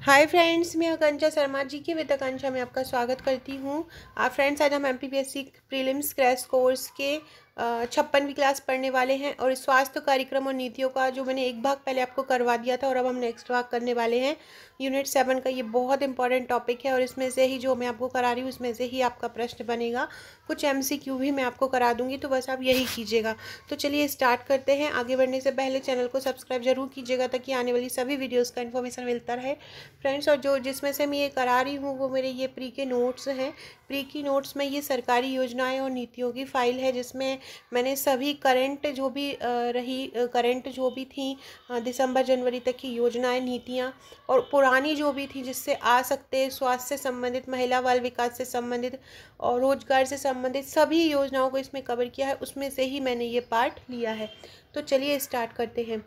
Hi friends, मैं आकांक्षा शर्मा जी के with आकांक्षा में आपका स्वागत करती हूँ। फ्रेंड्स, आज हम एमपीपीएससी प्रीलिम्स क्रैश कोर्स के 56वीं क्लास पढ़ने वाले हैं और स्वास्थ्य कार्यक्रम और नीतियों का जो मैंने एक भाग पहले आपको करवा दिया था और अब हम नेक्स्ट भाग करने वाले हैं यूनिट 7 का। ये बहुत इंपॉर्टेंट टॉपिक है और इसमें से ही जो मैं आपको करा रही हूँ उसमें से ही आपका प्रश्न बनेगा। कुछ एमसीक्यू भी मैं आपको करा दूंगी, तो बस आप यही कीजिएगा। तो चलिए स्टार्ट करते हैं। आगे बढ़ने से पहले चैनल को सब्सक्राइब जरूर कीजिएगा ताकि आने वाली सभी वीडियोज़ का इन्फॉर्मेशन मिलता रहे फ्रेंड्स। और जो जिसमें से मैं ये करा रही हूँ वो मेरे ये प्री के नोट्स हैं। प्री की नोट्स में ये सरकारी योजनाएं और नीतियों की फाइल है जिसमें मैंने सभी करंट जो भी करंट जो भी थी दिसंबर जनवरी तक की योजनाएं, नीतियाँ और पुरानी जो भी थी जिससे आ सकते स्वास्थ्य से संबंधित, महिला बाल विकास से संबंधित और रोजगार से संबंधित सभी योजनाओं को इसमें कवर किया है। उसमें से ही मैंने ये पार्ट लिया है। तो चलिए स्टार्ट करते हैं।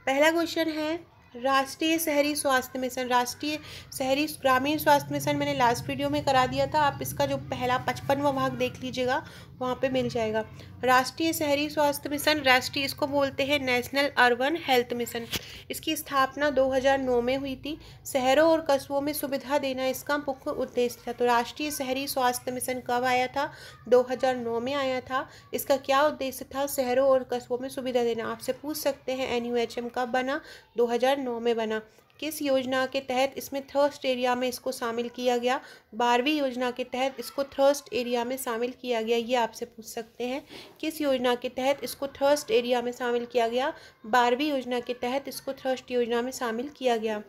पहला क्वेश्चन है राष्ट्रीय शहरी स्वास्थ्य मिशन। राष्ट्रीय शहरी ग्रामीण स्वास्थ्य मिशन मैंने लास्ट वीडियो में करा दिया था। आप इसका जो पहला 55वां भाग देख लीजिएगा, वहाँ पे मिल जाएगा। राष्ट्रीय शहरी स्वास्थ्य मिशन, राष्ट्रीय इसको बोलते हैं नेशनल अर्बन हेल्थ मिशन। इसकी स्थापना 2009 में हुई थी। शहरों और कस्बों में सुविधा देना इसका मुख्य उद्देश्य था। तो राष्ट्रीय शहरी स्वास्थ्य मिशन कब आया था? 2009 में आया था। इसका क्या उद्देश्य था? शहरों और कस्बों में सुविधा देना। आपसे पूछ सकते हैं एनयूएचएम कब बना? 2009 में बना। किस योजना के तहत इसमें थर्स्ट एरिया में इसको शामिल किया गया? 12वीं योजना के तहत इसको थर्स्ट एरिया में शामिल किया गया। ये आपसे पूछ सकते हैं किस योजना के तहत इसको थर्स्ट एरिया में शामिल किया गया? 12वीं योजना के तहत इसको थर्स्ट योजना में शामिल किया गया।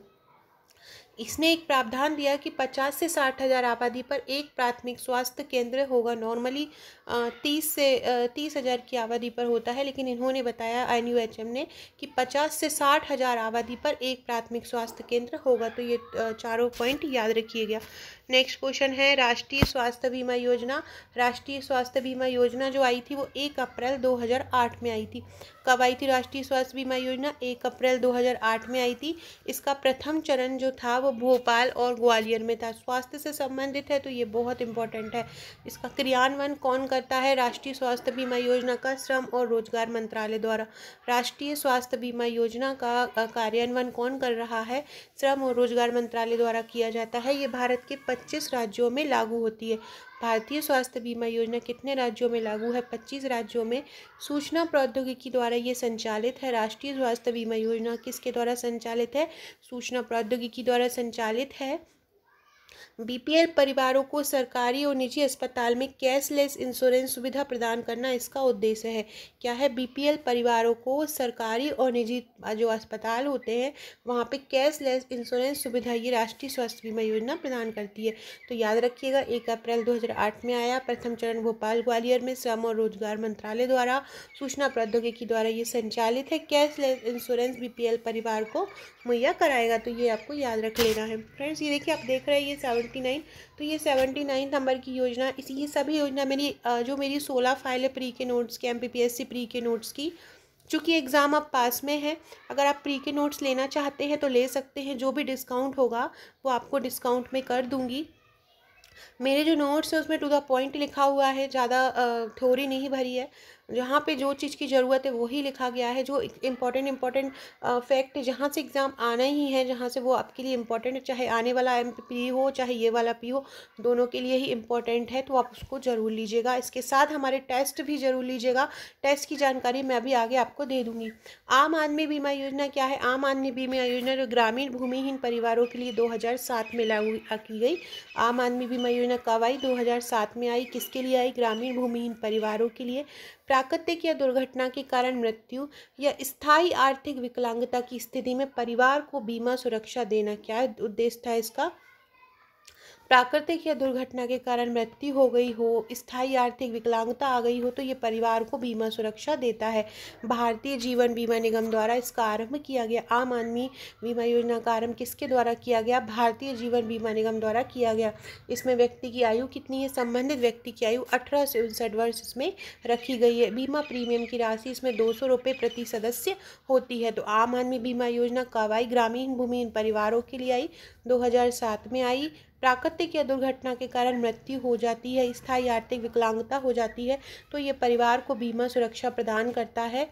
इसने एक प्रावधान दिया कि 50 से 60 हज़ार आबादी पर एक प्राथमिक स्वास्थ्य केंद्र होगा। नॉर्मली 30 हज़ार की आबादी पर होता है, लेकिन इन्होंने बताया एनयूएचएम ने कि 50 से 60 हज़ार आबादी पर एक प्राथमिक स्वास्थ्य केंद्र होगा। तो ये चारों पॉइंट याद रखिएगा। नेक्स्ट क्वेश्चन है राष्ट्रीय स्वास्थ्य बीमा योजना। राष्ट्रीय स्वास्थ्य बीमा योजना जो आई थी वो 1 अप्रैल 2008 में आई थी। कब आई थी राष्ट्रीय स्वास्थ्य बीमा योजना? 1 अप्रैल 2008 में आई थी। इसका प्रथम चरण जो था वो भोपाल और ग्वालियर में था। स्वास्थ्य से संबंधित है तो ये बहुत इंपॉर्टेंट है। इसका क्रियान्वयन कौन करता है? राष्ट्रीय स्वास्थ्य बीमा योजना का श्रम और रोजगार मंत्रालय द्वारा। राष्ट्रीय स्वास्थ्य बीमा योजना का कार्यान्वयन कौन कर रहा है? श्रम और रोजगार मंत्रालय द्वारा किया जाता है। ये भारत के 25 राज्यों में लागू होती है। भारतीय स्वास्थ्य बीमा योजना कितने राज्यों में लागू है? 25 राज्यों में। सूचना प्रौद्योगिकी द्वारा ये संचालित है। राष्ट्रीय स्वास्थ्य बीमा योजना किसके द्वारा संचालित है? सूचना प्रौद्योगिकी द्वारा संचालित है। बीपीएल परिवारों को सरकारी और निजी अस्पताल में कैशलेस इंश्योरेंस सुविधा प्रदान करना इसका उद्देश्य है। क्या है? बीपीएल परिवारों को सरकारी और निजी जो अस्पताल होते हैं वहाँ पे कैशलेस इंश्योरेंस सुविधा ये राष्ट्रीय स्वास्थ्य बीमा योजना प्रदान करती है। तो याद रखिएगा 1 अप्रैल 2008 में आया। प्रथम चरण भोपाल ग्वालियर में। श्रम और रोजगार मंत्रालय द्वारा, सूचना प्रौद्योगिकी द्वारा ये संचालित है। कैशलेस इंश्योरेंस बीपीएल परिवार को मुहैया कराएगा। तो ये आपको याद रख लेना है फ्रेंड्स। ये देखिए आप देख रहे हैं ये 79। तो ये 79 नंबर की योजना, इसी ये सभी योजना मेरी जो मेरी 16 फाइल है प्री के नोट्स की, एमपीपीएससी प्री के नोट्स की। चूँकि एग्ज़ाम अब पास में है, अगर आप प्री के नोट्स लेना चाहते हैं तो ले सकते हैं। जो भी डिस्काउंट होगा वो आपको डिस्काउंट में कर दूंगी। मेरे जो नोट्स है उसमें टू द पॉइंट लिखा हुआ है, ज़्यादा थ्योरी नहीं भरी है। जहाँ पे जो चीज़ की ज़रूरत है वही लिखा गया है। जो इम्पोर्टेंट फैक्ट जहाँ से एग्ज़ाम आना ही है, जहाँ से वो आपके लिए इम्पोर्टेंट है, चाहे आने वाला एमपी हो चाहे ये वाला पी हो, दोनों के लिए ही इम्पोर्टेंट है। तो आप उसको ज़रूर लीजिएगा। इसके साथ हमारे टेस्ट भी ज़रूर लीजिएगा। टेस्ट की जानकारी मैं अभी आगे आपको दे दूँगी। आम आदमी बीमा योजना क्या है? आम आदमी बीमा योजना जो ग्रामीण भूमिहीन परिवारों के लिए 2007 में लागू की गई। आम आदमी बीमा योजना कब आई? 2007 में आई। किसके लिए आई? ग्रामीण भूमिहीन परिवारों के लिए। प्राकृतिक या दुर्घटना के कारण मृत्यु या स्थायी आर्थिक विकलांगता की स्थिति में परिवार को बीमा सुरक्षा देना, क्या उद्देश्य था इसका? प्राकृतिक या दुर्घटना के कारण मृत्यु हो गई हो, स्थायी आर्थिक विकलांगता आ गई हो, तो ये परिवार को बीमा सुरक्षा देता है। भारतीय जीवन बीमा निगम द्वारा इसका आरंभ किया गया। आम आदमी बीमा योजना का आरंभ किसके द्वारा किया गया? भारतीय जीवन बीमा निगम द्वारा किया गया। इसमें व्यक्ति की आयु कितनी है? संबंधित व्यक्ति की आयु 18 से 59 वर्ष इसमें रखी गई है। बीमा प्रीमियम की राशि इसमें 200 रुपये प्रति सदस्य होती है। तो आम आदमी बीमा योजना कब आई? ग्रामीण भूमिहीन परिवारों के लिए आई, 2007 में आई। प्राकृतिक या दुर्घटना के कारण मृत्यु हो जाती है, स्थायी आर्थिक विकलांगता हो जाती है, तो ये परिवार को बीमा सुरक्षा प्रदान करता है।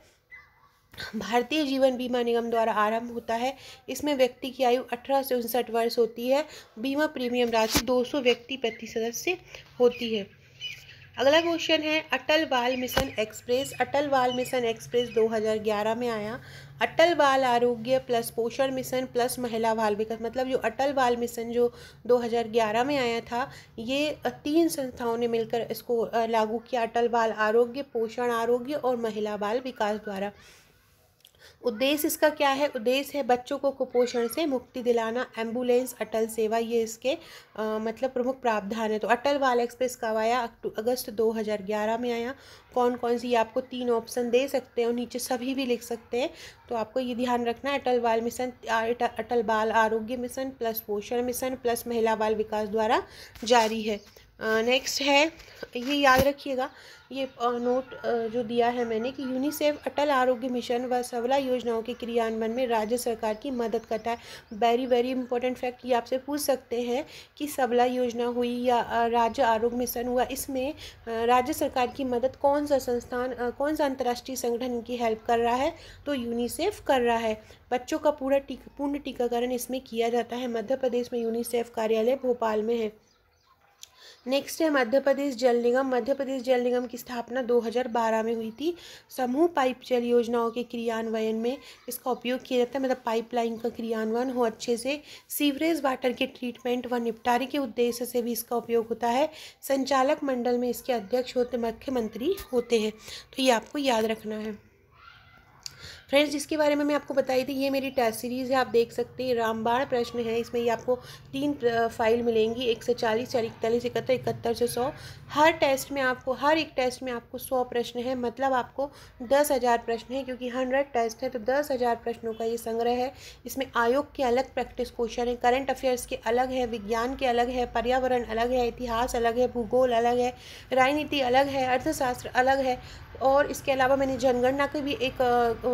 भारतीय जीवन बीमा निगम द्वारा आरंभ होता है। इसमें व्यक्ति की आयु 18 से 59 वर्ष होती है। बीमा प्रीमियम राशि 200 व्यक्ति प्रति सदस्य होती है। अगला क्वेश्चन है अटल बाल मिशन एक्सप्रेस। अटल बाल मिशन एक्सप्रेस 2011 में आया। अटल बाल आरोग्य प्लस पोषण मिशन प्लस महिला बाल विकास, मतलब जो अटल बाल मिशन जो 2011 में आया था, ये 3 संस्थाओं ने मिलकर इसको लागू किया। अटल बाल आरोग्य, पोषण आरोग्य और महिला बाल विकास द्वारा। उद्देश्य इसका क्या है? उद्देश्य है बच्चों को कुपोषण से मुक्ति दिलाना। एम्बुलेंस अटल सेवा, ये इसके मतलब प्रमुख प्रावधान है। तो अटल बाल एक्सप्रेस कब आया? अगस्त 2011 में आया। कौन कौन सी, आपको 3 ऑप्शन दे सकते हैं और नीचे सभी भी लिख सकते हैं। तो आपको ये ध्यान रखना है, अटल बाल मिशन, अटल बाल आरोग्य मिशन प्लस पोषण मिशन प्लस महिला बाल विकास द्वारा जारी है। नेक्स्ट है, ये याद रखिएगा, ये नोट जो दिया है मैंने कि यूनिसेफ अटल आरोग्य मिशन व सबला योजनाओं के क्रियान्वयन में राज्य सरकार की मदद करता है। वेरी वेरी इंपॉर्टेंट फैक्ट, ये आपसे पूछ सकते हैं कि सबला योजना हुई या राज्य आरोग्य मिशन हुआ, इसमें राज्य सरकार की मदद कौन सा संस्थान, कौन सा अंतर्राष्ट्रीय संगठन इनकी हेल्प कर रहा है? तो यूनिसेफ कर रहा है। बच्चों का पूर्ण टीकाकरण इसमें किया जाता है। मध्य प्रदेश में यूनिसेफ कार्यालय भोपाल में है। नेक्स्ट है मध्य प्रदेश जल निगम। मध्य प्रदेश जल निगम की स्थापना 2012 में हुई थी। समूह पाइप जल योजनाओं के क्रियान्वयन में इसका उपयोग किया जाता है, मतलब पाइपलाइन का क्रियान्वयन हो अच्छे से। सीवरेज वाटर के ट्रीटमेंट व निपटारे के उद्देश्य से भी इसका उपयोग होता है। संचालक मंडल में इसके अध्यक्ष होते मुख्यमंत्री होते हैं। तो ये आपको याद रखना है। फ्रेंड्स, जिसके बारे में मैं आपको बताई थी, ये मेरी टेस्ट सीरीज़ है, आप देख सकते हैं। रामबाण प्रश्न है इसमें, ये आपको 3 फाइल मिलेंगी, 1 से 40, 41, 71, 71 से 100। हर टेस्ट में आपको, हर एक टेस्ट में आपको 100 प्रश्न है, मतलब आपको 10,000 प्रश्न है, क्योंकि 100 टेस्ट है तो 10,000 प्रश्नों का ये संग्रह है। इसमें आयोग के अलग प्रैक्टिस क्वेश्चन है, करंट अफेयर्स के अलग है, विज्ञान के अलग है, पर्यावरण अलग है, इतिहास अलग है, भूगोल अलग है, राजनीति अलग है, अर्थशास्त्र अलग है। और इसके अलावा मैंने जनगणना का भी एक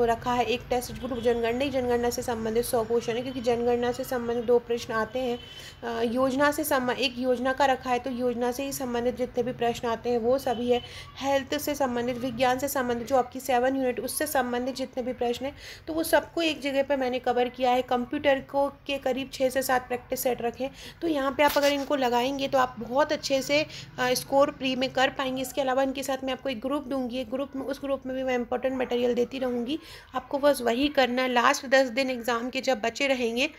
रखा है, एक टेस्ट ग्रुप जनगणना से संबंधित 100 क्वेश्चन है, क्योंकि जनगणना से संबंधित 2 प्रश्न आते हैं। योजना से एक योजना का रखा है, तो योजना से ही संबंधित जितने भी प्रश्न आते हैं वो सभी है। हेल्थ से संबंधित, विज्ञान से संबंधित जो आपकी 7 यूनिट, उससे संबंधित जितने भी प्रश्न हैं, तो वो सबको एक जगह पर मैंने कवर किया है। कंप्यूटर को के करीब 6 से 7 प्रैक्टिस सेट रखें, तो यहाँ पर आप अगर इनको लगाएंगे तो आप बहुत अच्छे से स्कोर प्री में कर पाएंगे। इसके अलावा इनके साथ मैं आपको एक ग्रुप दूंगी, उस ग्रुप में भी मैं इंपॉर्टेंट मटेरियल देती रहूँगी, आपको बस वही करना है। लास्ट 10 दिन एग्ज़ाम के जब बचे रहेंगे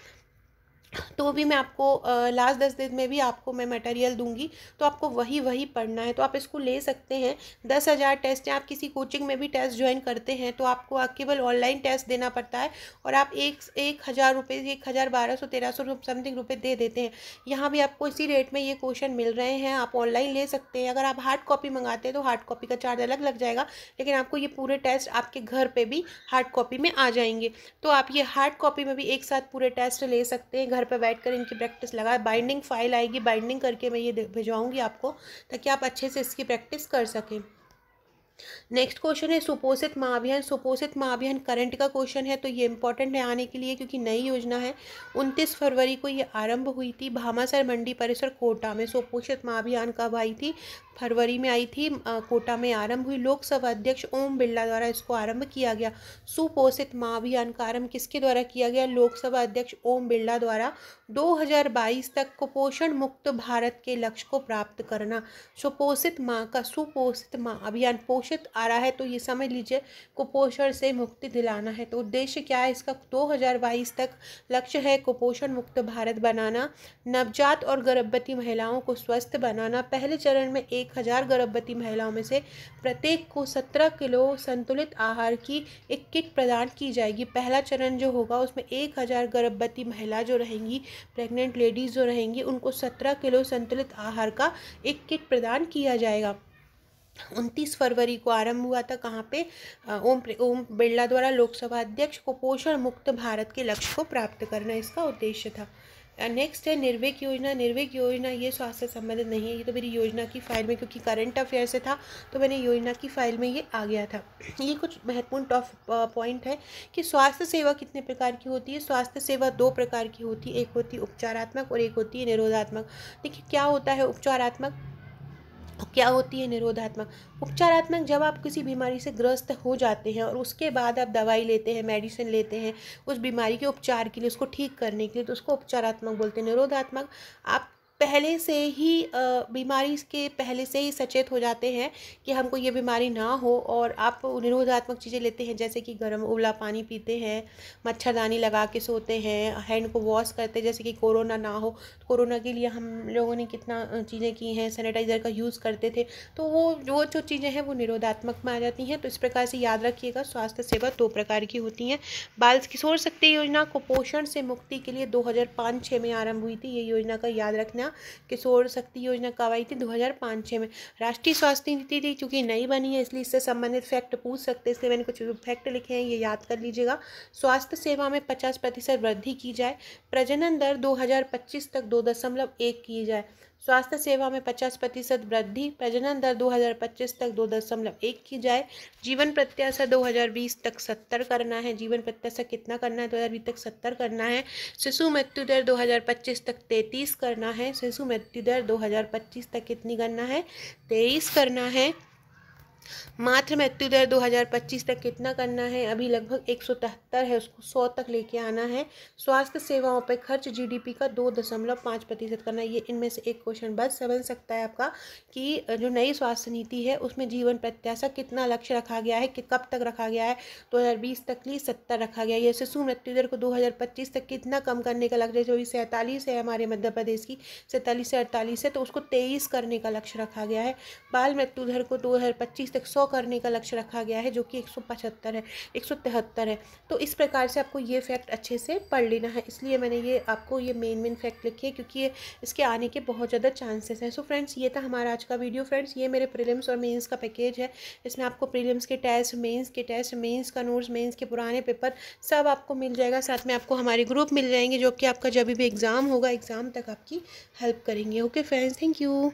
तो भी मैं आपको लास्ट 10 दिन में भी आपको मैं मटेरियल दूंगी, तो आपको वही पढ़ना है। तो आप इसको ले सकते हैं। 10,000 टेस्ट हैं, आप किसी कोचिंग में भी टेस्ट ज्वाइन करते हैं तो आपको केवल ऑनलाइन टेस्ट देना पड़ता है, और आप 1,000 रुपये, 1,1200 1,300 समथिंग रुपये दे देते हैं। यहाँ भी आपको इसी रेट में ये क्वेश्चन मिल रहे हैं, आप ऑनलाइन ले सकते हैं। अगर आप हार्ड कॉपी मंगाते हैं तो हार्ड कॉपी का चार्ज अलग लग जाएगा, लेकिन आपको ये पूरे टेस्ट आपके घर पर भी हार्ड कॉपी में आ जाएंगे। तो आप ये हार्ड कॉपी में भी एक साथ पूरे टेस्ट ले सकते हैं, घर पर बैठकर इनकी प्रैक्टिस लगा। बाइंडिंग फाइल आएगी, बाइंडिंग करके मैं ये भिजवाऊंगी आपको, ताकि आप अच्छे से इसकी प्रैक्टिस कर सकें। नेक्स्ट क्वेश्चन है सुपोषित माह अभियान। सुपोषित माह अभियान करंट का क्वेश्चन है, तो ये इंपॉर्टेंट है आने के लिए, क्योंकि नई योजना है। 29 फरवरी को ये आरंभ हुई थी भामासर मंडी परिसर कोटा में। सुपोषित माह अभियान कब आई थी? फरवरी में आई थी, कोटा में आरंभ हुई। लोकसभा अध्यक्ष ओम बिरला द्वारा इसको आरंभ किया गया। सुपोषित माह अभियान का आरंभ किसके द्वारा किया गया? लोकसभा अध्यक्ष ओम बिरला द्वारा। 2022 तक कुपोषण मुक्त भारत के लक्ष्य को प्राप्त करना। सुपोषित माह अभियान, पोषित आ रहा है तो ये समझ लीजिए कुपोषण से मुक्ति दिलाना है। तो उद्देश्य क्या है इसका? 2022 तक लक्ष्य है कुपोषण मुक्त भारत बनाना। नवजात और गर्भवती महिलाओं को स्वस्थ बनाना। पहले चरण में 1,000 गर्भवती महिलाओं में से प्रत्येक को 17 किलो संतुलित आहार की एक किट प्रदान की जाएगी। पहला चरण जो होगा उसमें 1,000 गर्भवती महिला जो रहेंगी, प्रेग्नेंट लेडीज़ जो रहेंगी, उनको 17 किलो संतुलित आहार का एक किट प्रदान किया जाएगा। 29 फरवरी को आरंभ हुआ था। कहाँ पे? ओम बिरला द्वारा। लोकसभा अध्यक्ष। कुपोषण मुक्त भारत के लक्ष्य को प्राप्त करना इसका उद्देश्य था। नेक्स्ट है निर्विक योजना। निर्विक योजना ये स्वास्थ्य से संबंधित नहीं है, ये तो मेरी योजना की फाइल में, क्योंकि करंट अफेयर से था तो मैंने योजना की फाइल में ये आ गया था। ये कुछ महत्वपूर्ण टॉप पॉइंट है कि स्वास्थ्य सेवा कितने प्रकार की होती है। स्वास्थ्य सेवा 2 प्रकार की होती है, एक होती है उपचारात्मक और एक होती है निरोधात्मक। देखिए क्या होता है उपचारात्मक? क्या होती है निरोधात्मक। उपचारात्मक, जब आप किसी बीमारी से ग्रस्त हो जाते हैं और उसके बाद आप दवाई लेते हैं, मेडिसिन लेते हैं उस बीमारी के उपचार के लिए, उसको ठीक करने के लिए, तो उसको उपचारात्मक बोलते हैं। निरोधात्मक, आप पहले से ही बीमारी के पहले से ही सचेत हो जाते हैं कि हमको ये बीमारी ना हो, और आप निरोधात्मक चीज़ें लेते हैं, जैसे कि गर्म उबला पानी पीते हैं, मच्छरदानी लगा के सोते हैं, हैंड को वॉश करते हैं, जैसे कि कोरोना ना हो। कोरोना के लिए हम लोगों ने कितना चीज़ें की हैं, सैनिटाइज़र का यूज़ करते थे, तो वो जो चीज़ें हैं वो निरोधात्मक में आ जाती हैं। तो इस प्रकार से याद रखिएगा, स्वास्थ्य सेवा 2 प्रकार की होती हैं। बाल किशोर शक्ति योजना कुपोषण से मुक्ति के लिए 2005-06 में आरंभ हुई थी। ये योजना का याद रखना। किशोर शक्ति योजना कब आई थी? 2005-06 में। राष्ट्रीय स्वास्थ्य नीति थी, क्योंकि नई बनी है इसलिए इससे संबंधित फैक्ट पूछ सकते हैं, इसलिए मैंने कुछ फैक्ट लिखे हैं, ये याद कर लीजिएगा। स्वास्थ्य सेवा में 50% वृद्धि की जाए। प्रजनन दर 2025 तक 2.1 की जाए। स्वास्थ्य सेवा में 50% वृद्धि, प्रजनन दर 2025 तक 2.1 की जाए। जीवन प्रत्याशा 2020 तक 70 करना है। जीवन प्रत्याशा कितना करना है? 2020 तक 70 करना है। शिशु मृत्यु दर 2025 तक 33 करना है। शिशु मृत्यु दर 2025 तक कितनी करना है? 23 करना है। मातृ मृत्यु दर 2025 तक कितना करना है? अभी लगभग 173 है, उसको 100 तक लेके आना है। स्वास्थ्य सेवाओं पर खर्च जीडीपी का 2.5% करना है। ये इनमें से एक क्वेश्चन बस बन सकता है आपका, कि जो नई स्वास्थ्य नीति है उसमें जीवन प्रत्याशा कितना लक्ष्य रखा गया है, कि कब तक रखा गया है? 2020 तक लिए 70 रखा गया है। ये शिशु मृत्यु दर को 2025 तक कितना कम करने का लक्ष्य है? जो 47 है हमारे मध्य प्रदेश की, 47 से 48 है, तो उसको 23 करने का लक्ष्य रखा गया है। बाल मृत्यु दर को 2025 तक 100 करने का लक्ष्य रखा गया है, जो कि 175 है, 173 है। तो इस प्रकार से आपको ये फैक्ट अच्छे से पढ़ लेना है, इसलिए मैंने ये आपको ये मेन फैक्ट लिखे, क्योंकि ये इसके आने के बहुत ज़्यादा चांसेस हैं। सो फ्रेंड्स, ये था हमारा आज का वीडियो। फ्रेंड्स, ये मेरे प्रीलिम्स और मेंस का पैकेज है। इसमें आपको प्रीलिम्स के टेस्ट, मेंस का नोट्स, मेंस के पुराने पेपर सब आपको मिल जाएगा। साथ में आपको हमारे ग्रुप मिल जाएंगे, जो कि आपका जब भी एग्ज़ाम होगा, एग्ज़ाम तक आपकी हेल्प करेंगे। Okay friends, thank you.